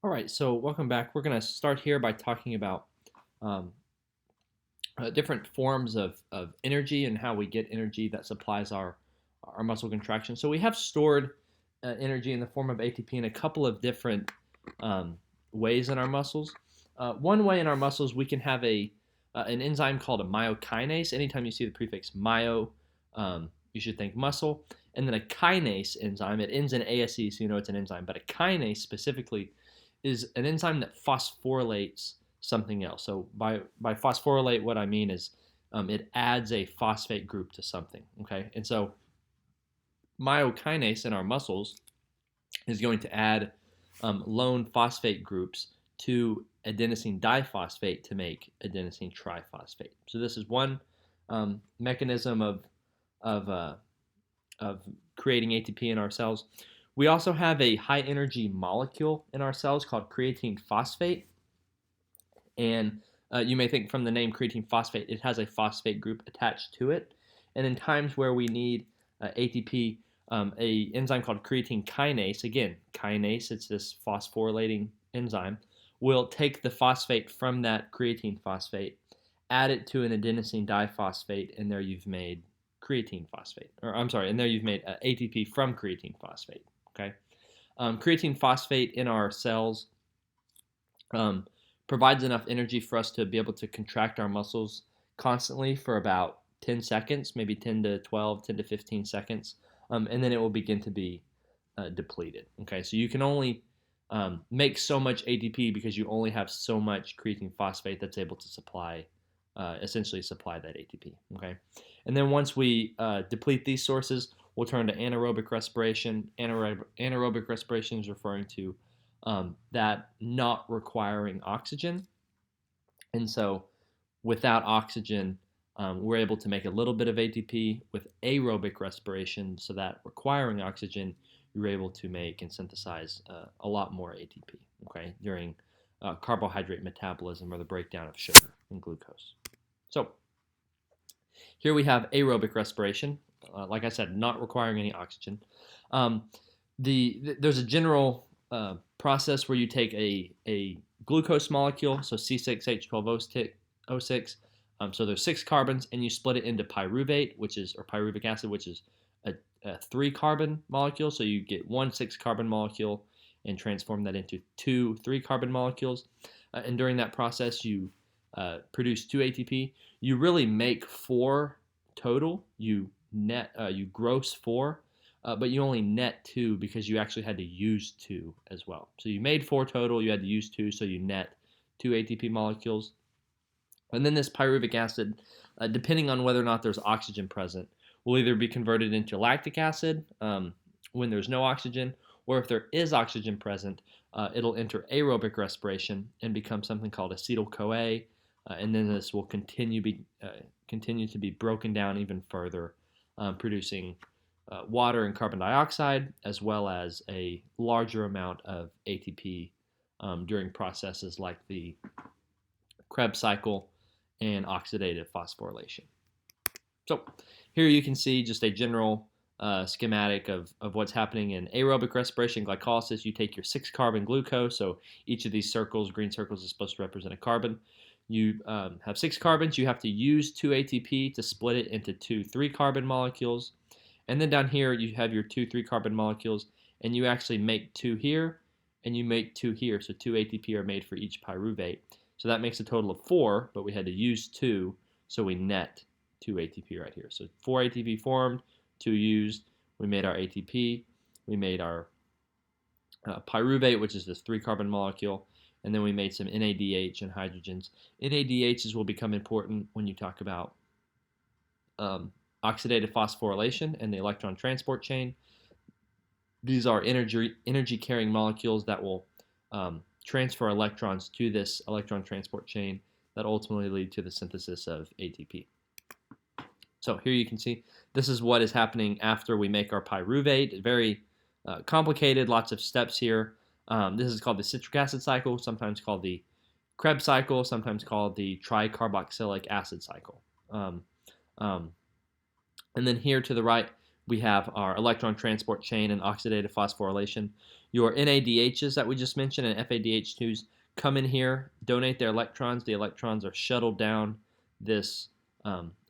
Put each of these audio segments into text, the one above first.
All right, so welcome back. We're going to start here by talking about um, different forms of energy and how we get energy that supplies our muscle contraction. So we have stored energy in the form of ATP in a couple of different um, ways in our muscles. One way in our muscles, we can have an enzyme called a myokinase. Anytime you see the prefix myo, you should think muscle. And then a kinase enzyme, it ends in ASE, so you know it's an enzyme. But a kinase specifically is an enzyme that phosphorylates something else. So by phosphorylate, what I mean is it adds a phosphate group to something. Okay, and so myokinase in our muscles is going to add lone phosphate groups to adenosine diphosphate to make adenosine triphosphate. So this is one mechanism of uh, of creating ATP in our cells. We also have a high energy molecule in our cells called creatine phosphate. And you may think from the name creatine phosphate, it has a phosphate group attached to it. And in times where we need ATP, a enzyme called creatine kinase, again, kinase, it's this phosphorylating enzyme, will take the phosphate from that creatine phosphate, add it to an adenosine diphosphate, and there you've made creatine phosphate. Or I'm sorry, and there you've made ATP from creatine phosphate. Okay, creatine phosphate in our cells um, provides enough energy for us to be able to contract our muscles constantly for about 10 seconds, maybe 10 to 12, 10 to 15 seconds, and then it will begin to be depleted. Okay, so you can only make so much ATP because you only have so much creatine phosphate that's able to supply, essentially supply that ATP. Okay, and then once we deplete these sources, we'll turn to anaerobic respiration. Anaerobic respiration is referring to that not requiring oxygen. And so without oxygen, we're able to make a little bit of ATP. With aerobic respiration, so that requiring oxygen, you're able to make and synthesize a lot more ATP, okay, during carbohydrate metabolism or the breakdown of sugar and glucose. So here we have aerobic respiration, like I said, not requiring any oxygen. There's a general process where you take a glucose molecule, so C6H12O6. So there's 6 carbons, and you split it into pyruvate, or pyruvic acid, which is a 3-carbon molecule. So you get one 6-carbon molecule and transform that into 2 3-carbon molecules. And during that process, you produce 2 ATP. You really make 4 total. You gross 4. But you only net 2 because you actually had to use 2 as well. So you made 4 total, you had to use 2, so you net 2 ATP molecules. And then this pyruvic acid, depending on whether or not there's oxygen present, will either be converted into lactic acid when there's no oxygen, or if there is oxygen present, it'll enter aerobic respiration and become something called acetyl-CoA, and then this will continue to be broken down even further, producing water and carbon dioxide, as well as a larger amount of ATP during processes like the Krebs cycle and oxidative phosphorylation. So here you can see just a general schematic of what's happening in aerobic respiration, glycolysis. You take your 6-carbon glucose, so each of these circles, green circles, is supposed to represent a carbon. You have 6 carbons. You have to use 2 ATP to split it into 2 3-carbon molecules. And then down here, you have your 2 3-carbon molecules, and you actually make 2 here, and you make 2 here. So 2 ATP are made for each pyruvate. So that makes a total of 4, but we had to use 2, so we net 2 ATP right here. So 4 ATP formed, 2 used. We made our ATP. We made our pyruvate, which is this 3-carbon molecule. And then we made some NADH and hydrogens. NADHs will become important when you talk about oxidative phosphorylation and the electron transport chain. These are energy-carrying molecules that will transfer electrons to this electron transport chain that ultimately lead to the synthesis of ATP. So here you can see this is what is happening after we make our pyruvate. Very complicated, lots of steps here. This is called the citric acid cycle, sometimes called the Krebs cycle, sometimes called the tricarboxylic acid cycle. And then here to the right, We have our electron transport chain and oxidative phosphorylation. Your NADHs that we just mentioned and FADH2s come in here, donate their electrons. The electrons are shuttled down this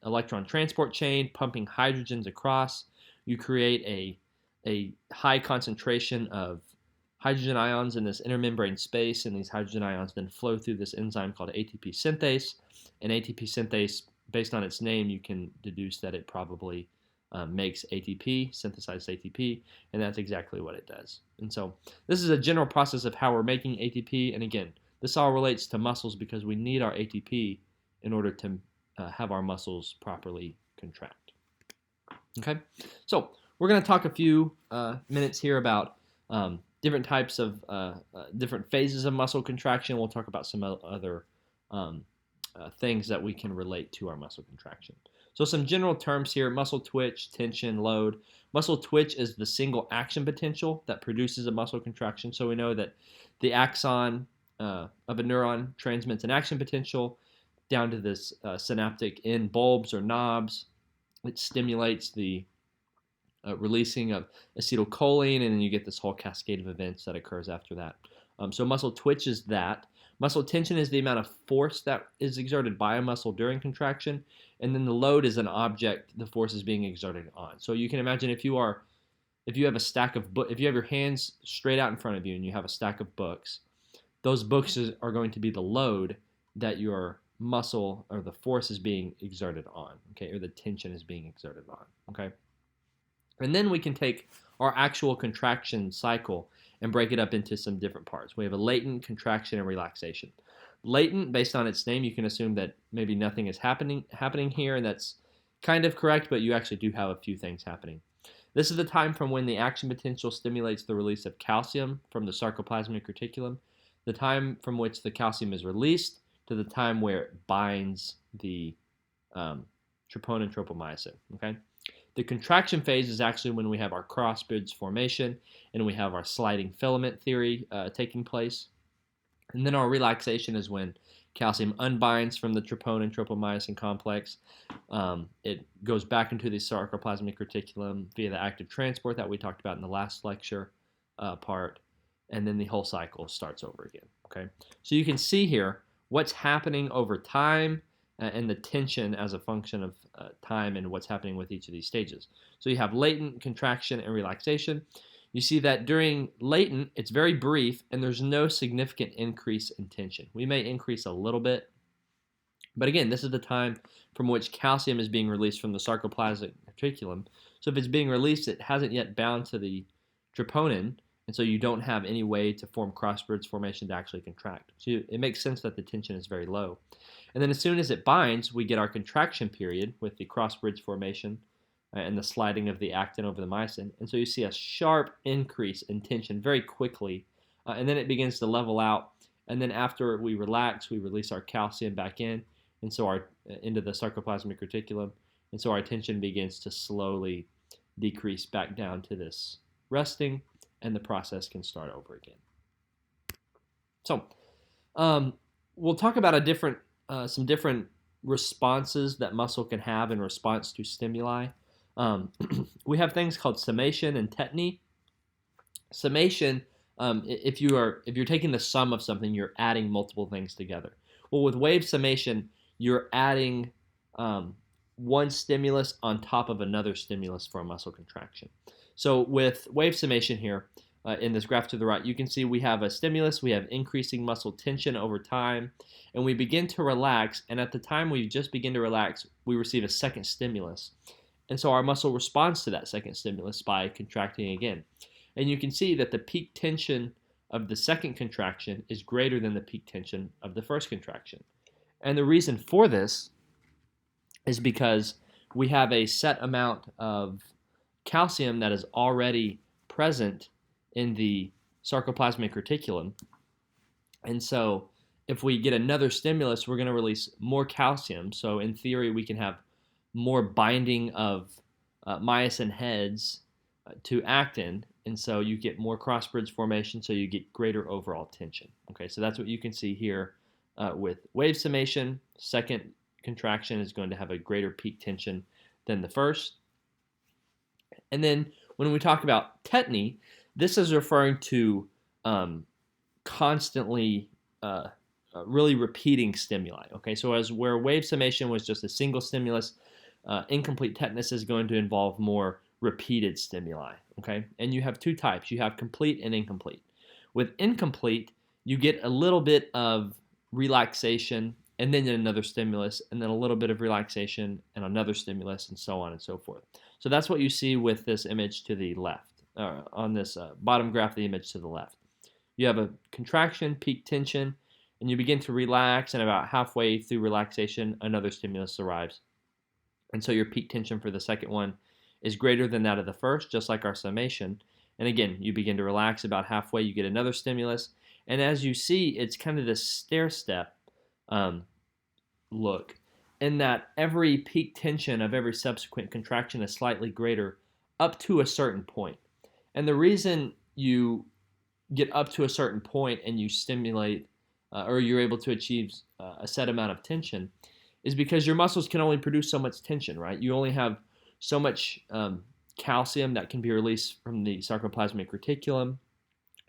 electron transport chain, pumping hydrogens across. You create a high concentration of hydrogen ions in this intermembrane space, and these hydrogen ions then flow through this enzyme called ATP synthase. And ATP synthase, based on its name, you can deduce that it probably makes ATP, synthesized ATP, and that's exactly what it does. And so this is a general process of how we're making ATP, and again, this all relates to muscles because we need our ATP in order to have our muscles properly contract. Okay, so we're going to talk a few minutes here about different types of different phases of muscle contraction. We'll talk about some other things that we can relate to our muscle contraction. So some general terms here: muscle twitch, tension, load. Muscle twitch is the single action potential that produces a muscle contraction. So we know that the axon of a neuron transmits an action potential down to this synaptic end bulbs or knobs. It stimulates the releasing of acetylcholine, and then you get this whole cascade of events that occurs after that. So muscle twitch is that. Muscle tension is the amount of force that is exerted by a muscle during contraction, and then the load is an object the force is being exerted on. So you can imagine if you have a stack of if you have your hands straight out in front of you and you have a stack of books, those books are going to be the load that your muscle or the force is being exerted on, okay, or the tension is being exerted on, okay. And then we can take our actual contraction cycle and break it up into some different parts. We have a latent, contraction, and relaxation. Latent, based on its name, you can assume that maybe nothing is happening here, and that's kind of correct, but you actually do have a few things happening. This is the time from when the action potential stimulates the release of calcium from the sarcoplasmic reticulum, the time from which the calcium is released to the time where it binds the troponin tropomyosin, okay? The contraction phase is actually when we have our cross-bridge formation and we have our sliding filament theory taking place. And then our relaxation is when calcium unbinds from the troponin tropomyosin complex. It goes back into the sarcoplasmic reticulum via the active transport that we talked about in the last lecture part, and then the whole cycle starts over again. Okay, so you can see here what's happening over time and the tension as a function of time and what's happening with each of these stages. So you have latent, contraction, and relaxation. You see that during latent, it's very brief, and there's no significant increase in tension. We may increase a little bit, but again, this is the time from which calcium is being released from the sarcoplasmic reticulum. So if it's being released, it hasn't yet bound to the troponin, and so you don't have any way to form cross-bridge formation to actually contract. So it makes sense that the tension is very low. And then as soon as it binds, we get our contraction period with the cross-bridge formation and the sliding of the actin over the myosin. And so you see a sharp increase in tension very quickly, and then it begins to level out. And then after we relax, we release our calcium back in, and so into the sarcoplasmic reticulum. And so our tension begins to slowly decrease back down to this resting, and the process can start over again. So we'll talk about some different responses that muscle can have in response to stimuli. We have things called summation and tetany. Summation, if you're taking the sum of something, you're adding multiple things together. Well, with wave summation, you're adding one stimulus on top of another stimulus for a muscle contraction. So with wave summation here, in this graph to the right, you can see we have a stimulus, we have increasing muscle tension over time, and we begin to relax, and at the time we just begin to relax, we receive a second stimulus. And so our muscle responds to that second stimulus by contracting again. And you can see that the peak tension of the second contraction is greater than the peak tension of the first contraction. And the reason for this is because we have a set amount of calcium that is already present in the sarcoplasmic reticulum. And so if we get another stimulus, we're going to release more calcium. So in theory, we can have more binding of myosin heads to actin, and so you get more cross-bridge formation, so you get greater overall tension. Okay, so that's what you can see here with wave summation. Second contraction is going to have a greater peak tension than the first. And then when we talk about tetany, this is referring to constantly really repeating stimuli. Okay, so as where wave summation was just a single stimulus, incomplete tetanus is going to involve more repeated stimuli. Okay, and you have two types. You have complete and incomplete. With incomplete, you get a little bit of relaxation and then another stimulus, and then a little bit of relaxation and another stimulus, and so on and so forth. So that's what you see with this image to the left, on this bottom graph of the image to the left. You have a contraction, peak tension, and you begin to relax, and about halfway through relaxation, another stimulus arrives. And so your peak tension for the second one is greater than that of the first, just like our summation. And again, you begin to relax about halfway, you get another stimulus. And as you see, it's kind of this stair step look, in that every peak tension of every subsequent contraction is slightly greater up to a certain point. And the reason you get up to a certain point and you stimulate or you're able to achieve a set amount of tension is because your muscles can only produce so much tension, right? You only have so much calcium that can be released from the sarcoplasmic reticulum.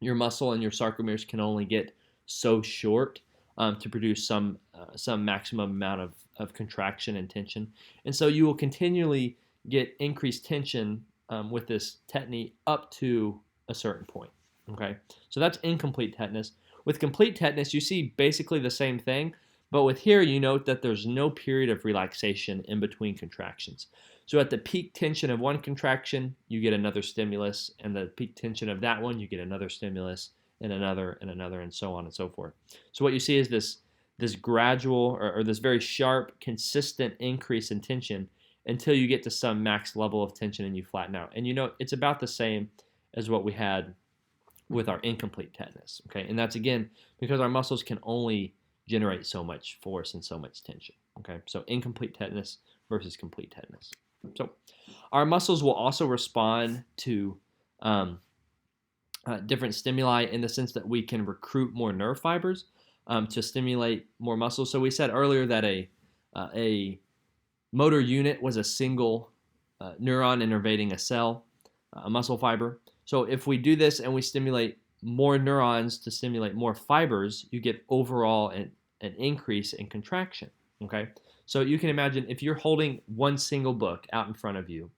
Your muscle and your sarcomeres can only get so short to produce some maximum amount of contraction and tension. And so you will continually get increased tension with this tetany up to a certain point. Okay, so that's incomplete tetanus. With complete tetanus, you see basically the same thing, but with here you note that there's no period of relaxation in between contractions. So at the peak tension of one contraction, you get another stimulus, and the peak tension of that one, you get another stimulus, and another, and so on and so forth. So what you see is this gradual or this very sharp, consistent increase in tension until you get to some max level of tension and you flatten out. And you know it's about the same as what we had with our incomplete tetanus. Okay, and that's again because our muscles can only generate so much force and so much tension. Okay, so incomplete tetanus versus complete tetanus. So our muscles will also respond to different stimuli in the sense that we can recruit more nerve fibers to stimulate more muscles. So we said earlier that a motor unit was a single neuron innervating a cell, a muscle fiber. So if we do this and we stimulate more neurons to stimulate more fibers, you get overall an increase in contraction. Okay, so you can imagine if you're holding one single book out in front of you,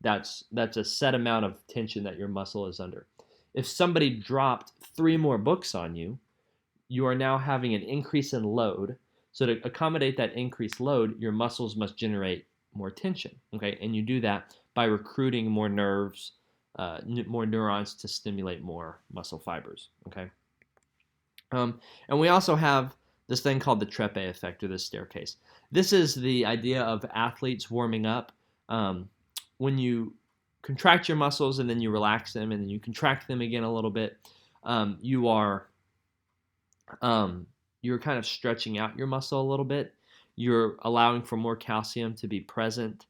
that's a set amount of tension that your muscle is under. If somebody dropped 3 more books on you, you are now having an increase in load. So to accommodate that increased load, your muscles must generate more tension. Okay, and you do that by recruiting more nerves, more neurons to stimulate more muscle fibers. Okay, and we also have this thing called the Trepe Effect, or the staircase. This is the idea of athletes warming up. When you contract your muscles and then you relax them and then you contract them again a little bit, you're kind of stretching out your muscle a little bit. You're allowing for more calcium to be present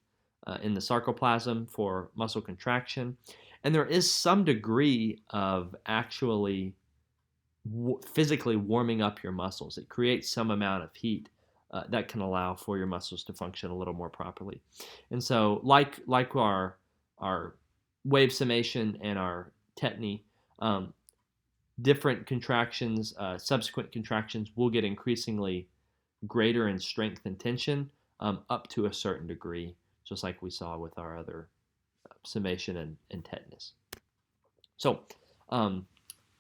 in the sarcoplasm for muscle contraction. And there is some degree of actually physically warming up your muscles. It creates some amount of heat that can allow for your muscles to function a little more properly. And so like our wave summation and our tetany, different contractions, subsequent contractions will get increasingly greater in strength and tension up to a certain degree, just like we saw with our other summation and tetanus. So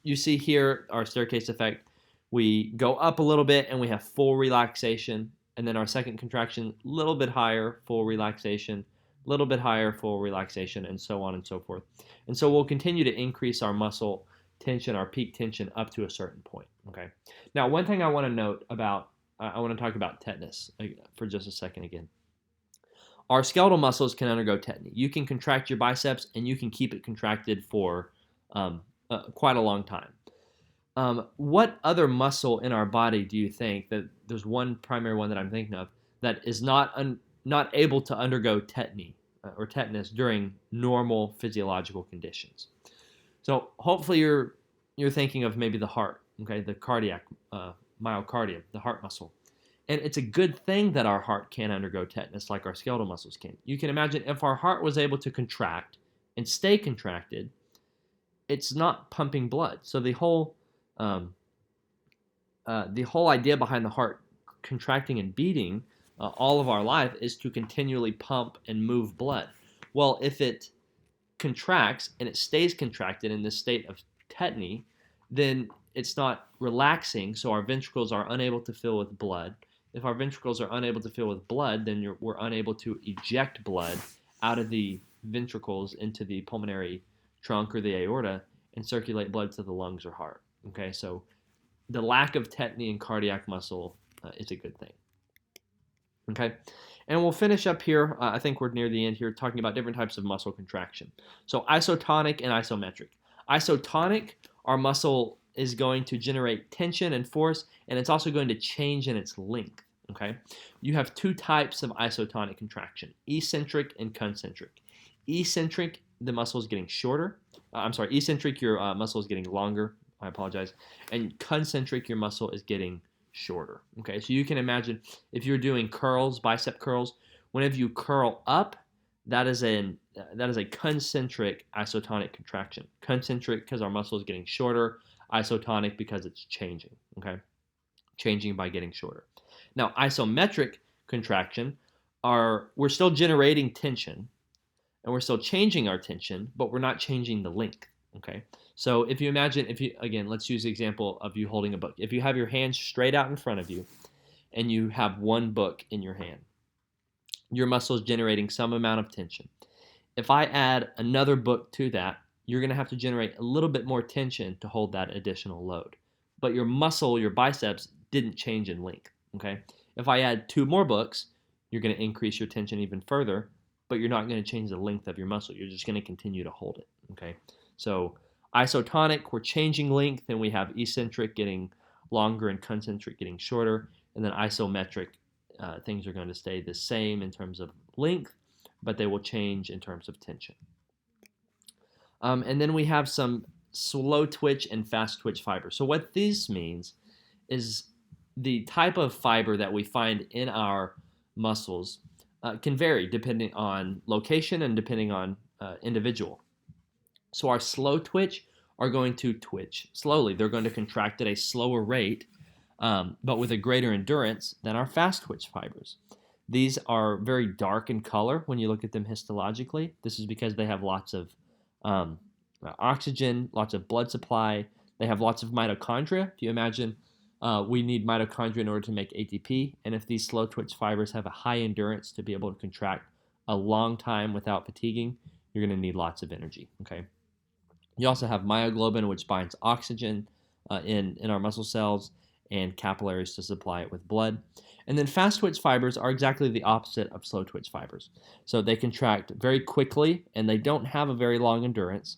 you see here our staircase effect. We go up a little bit and we have full relaxation, and then our second contraction, a little bit higher, full relaxation, a little bit higher, full relaxation, and so on and so forth. And so we'll continue to increase our muscle tension, our peak tension, up to a certain point. Okay. Now, one thing I want to note about, I want to talk about tetanus for just a second again. Our skeletal muscles can undergo tetany. You can contract your biceps and you can keep it contracted for quite a long time. What other muscle in our body do you think, that there's one primary one that I'm thinking of, that is not able to undergo tetany or tetanus during normal physiological conditions? So hopefully you're thinking of maybe the heart, okay, the cardiac myocardium, the heart muscle. And it's a good thing that our heart can't undergo tetanus like our skeletal muscles can. You can imagine if our heart was able to contract and stay contracted, it's not pumping blood. So the whole idea behind the heart contracting and beating all of our life is to continually pump and move blood. Well, if it contracts and it stays contracted in this state of tetany, then it's not relaxing, so our ventricles are unable to fill with blood. If our ventricles are unable to fill with blood, then we're unable to eject blood out of the ventricles into the pulmonary trunk or the aorta and circulate blood to the lungs or heart. Okay, so the lack of tetany in cardiac muscle is a good thing. Okay, and we'll finish up here. I think we're near the end here, talking about different types of muscle contraction. So isotonic and isometric. Isotonic, our muscle is going to generate tension and force, and it's also going to change in its length. Okay, you have two types of isotonic contraction: eccentric and concentric. Eccentric, the muscle is getting shorter. Eccentric, your muscle is getting longer. I apologize. And concentric, your muscle is getting shorter. Okay, so you can imagine if you're doing curls, bicep curls, whenever you curl up, that is a concentric isotonic contraction. Concentric because our muscle is getting shorter. Isotonic because it's changing. Okay, changing by getting shorter. Now, isometric contraction we're still generating tension, and we're still changing our tension, but we're not changing the length. Okay, so if you imagine, again, let's use the example of you holding a book. If you have your hand straight out in front of you, and you have one book in your hand, your muscle is generating some amount of tension. If I add another book to that, you're going to have to generate a little bit more tension to hold that additional load. But your muscle, your biceps, didn't change in length. Okay, if I add two more books, you're going to increase your tension even further, but you're not going to change the length of your muscle. You're just going to continue to hold it. Okay, so isotonic, we're changing length, and we have eccentric getting longer and concentric getting shorter, and then isometric, things are going to stay the same in terms of length, but they will change in terms of tension. And then we have some slow twitch and fast twitch fibers. So what this means is the type of fiber that we find in our muscles can vary depending on location and depending on individual. So our slow twitch are going to twitch slowly. They're going to contract at a slower rate, but with a greater endurance than our fast twitch fibers. These are very dark in color when you look at them histologically. This is because they have lots of oxygen, lots of blood supply. They have lots of mitochondria. If you imagine, we need mitochondria in order to make ATP, and if these slow twitch fibers have a high endurance to be able to contract a long time without fatiguing, you're going to need lots of energy. Okay. You also have myoglobin, which binds oxygen in our muscle cells, and capillaries to supply it with blood. And then fast twitch fibers are exactly the opposite of slow twitch fibers. So they contract very quickly, and they don't have a very long endurance.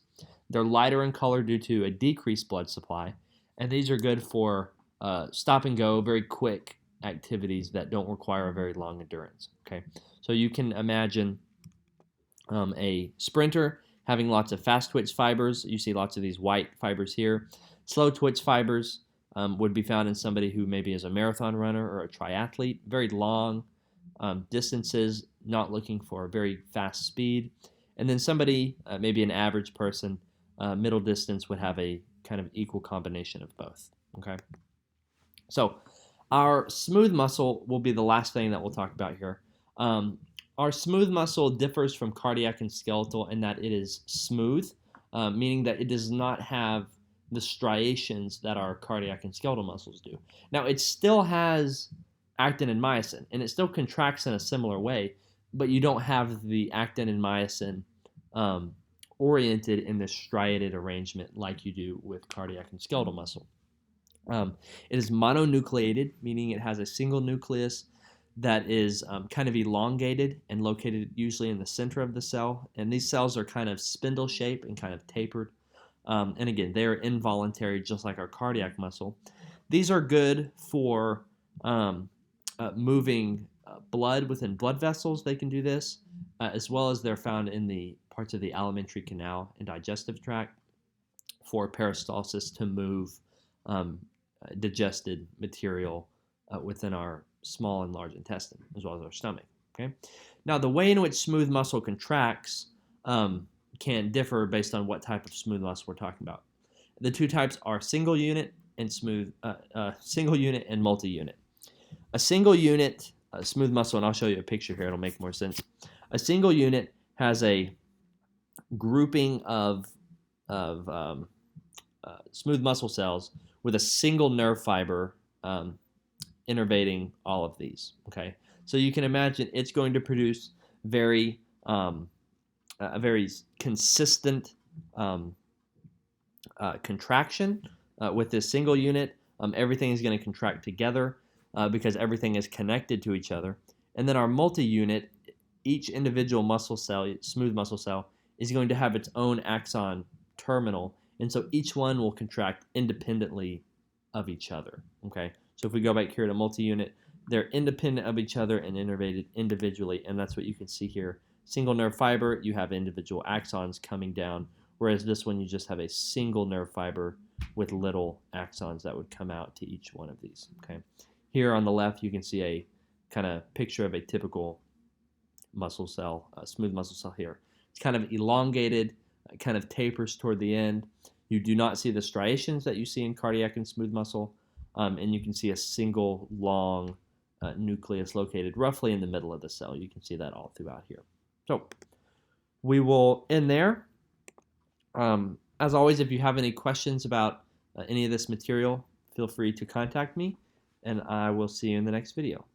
They're lighter in color due to a decreased blood supply, and these are good for stop and go, very quick activities that don't require a very long endurance. Okay, so you can imagine a sprinter having lots of fast twitch fibers. You see lots of these white fibers here. Slow twitch fibers would be found in somebody who maybe is a marathon runner or a triathlete, very long distances, not looking for very fast speed. And then somebody, maybe an average person, middle distance, would have a kind of equal combination of both. Okay. So our smooth muscle will be the last thing that we'll talk about here. Our smooth muscle differs from cardiac and skeletal in that it is smooth, meaning that it does not have the striations that our cardiac and skeletal muscles do. Now, it still has actin and myosin, and it still contracts in a similar way, but you don't have the actin and myosin oriented in this striated arrangement like you do with cardiac and skeletal muscle. It is mononucleated, meaning it has a single nucleus that is kind of elongated and located usually in the center of the cell. And these cells are kind of spindle shaped and kind of tapered. And again, they are involuntary, just like our cardiac muscle. These are good for moving blood within blood vessels. They can do this, as well as they're found in the parts of the alimentary canal and digestive tract for peristalsis to move digested material within our small and large intestine, as well as our stomach. Okay. Now, the way in which smooth muscle contracts can differ based on what type of smooth muscle we're talking about. The two types are single unit and multi-unit. A single unit smooth muscle, and I'll show you a picture here, it'll make more sense. A single unit has a grouping of smooth muscle cells with a single nerve fiber innervating all of these. Okay, so you can imagine it's going to produce a very consistent contraction with this single unit. Everything is going to contract together because everything is connected to each other. And then our multi-unit, each individual muscle cell, smooth muscle cell, is going to have its own axon terminal, and so each one will contract independently of each other. Okay, so if we go back here to multi-unit, they're independent of each other and innervated individually, and that's what you can see here. Single nerve fiber, you have individual axons coming down, whereas this one you just have a single nerve fiber with little axons that would come out to each one of these. Okay, here on the left you can see a kind of picture of a typical muscle cell, smooth muscle cell here. It's kind of elongated, kind of tapers toward the end. You do not see the striations that you see in cardiac and smooth muscle, and you can see a single long nucleus located roughly in the middle of the cell. You can see that all throughout here. So we will end there. As always, if you have any questions about any of this material, feel free to contact me, and I will see you in the next video.